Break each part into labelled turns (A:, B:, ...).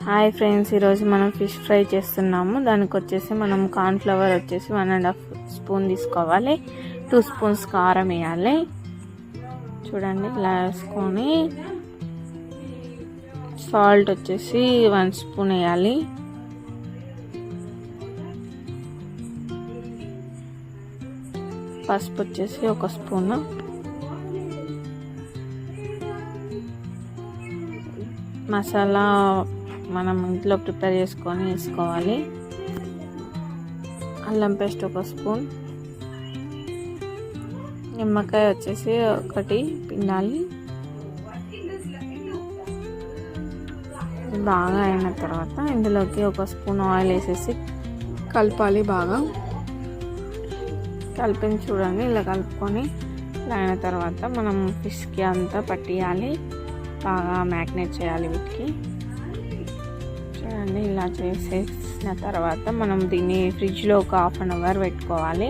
A: Hi friends, ఈరోజు మనం fish fry చేస్తున్నాము. దానికి వచ్చేసి మనం కార్న్ఫ్లవర్ వచ్చేసి 1.5 స్పూన్ తీసుకోవాలి. 2 స్పూన్స్ కారం వేయాలి. చూడండి ఇలా వేసుకొని సాల్ట్ వచ్చేసి 1 స్పూన్ వేయాలి. పసుపు వచ్చేసి 1 స్పూన్, మసాలా మనం ఇంట్లో ప్రిపేర్ చేసుకొని వేసుకోవాలి. అల్లం పేస్ట్ 1 స్పూన్, నిమ్మకాయ వచ్చేసి 1 పిండాలి. బాగా అయిన తర్వాత ఇందులోకి 1 స్పూన్ ఆయిల్ వేసేసి కలపాలి. బాగా కలిపి చూడండి, ఇలా కలుపుకొని ఇలా అయిన తర్వాత మనం ఫిష్కి అంతా పట్టియాలి. బాగా మ్యాగ్నేట్ చేయాలి వీటికి. చూడండి ఇలా చేసేసిన తర్వాత మనం దీన్ని ఫ్రిడ్జ్లో ఒక 1/2 అవర్ పెట్టుకోవాలి.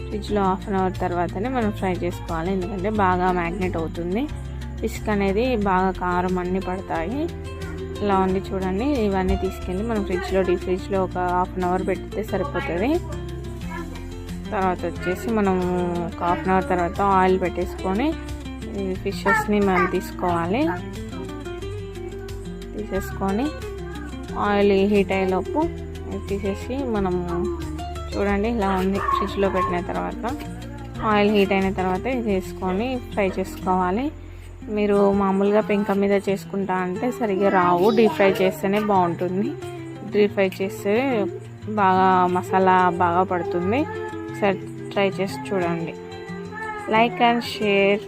A: ఫ్రిడ్జ్లో 1/2 అవర్ తర్వాతనే మనం ఫ్రై చేసుకోవాలి, ఎందుకంటే బాగా మ్యాగ్నేట్ అవుతుంది. ఫిష్ అనేది బాగా కారం అన్నీ పడతాయి. ఇలా ఉంది చూడండి. ఇవన్నీ తీసుకెళ్ళి మనం డీప్ ఫ్రిడ్జ్లో ఒక 1/2 అవర్ పెడితే సరిపోతుంది. తర్వాత వచ్చేసి మనము ఒక 1/2 అవర్ తర్వాత ఆయిల్ పెట్టేసుకొని ఫిషెస్ని మనం తీసేసుకొని ఆయిల్ హీట్ అయ్యేలోపు తీసేసి మనము చూడండి ఇలా ఉంది. ఫ్రిడ్జ్లో పెట్టిన తర్వాత ఆయిల్ హీట్ అయిన తర్వాత ఇది వేసుకొని ఫ్రై చేసుకోవాలి. మీరు మామూలుగా పెంక మీద చేసుకుంటా అంటే సరిగ్గా రావు. డీప్ ఫ్రై చేస్తేనే బాగుంటుంది. డీప్ ఫ్రై చేస్తే బాగా మసాలా బాగా పడుతుంది. ఒకసారి ట్రై చేసి చూడండి. Like and share.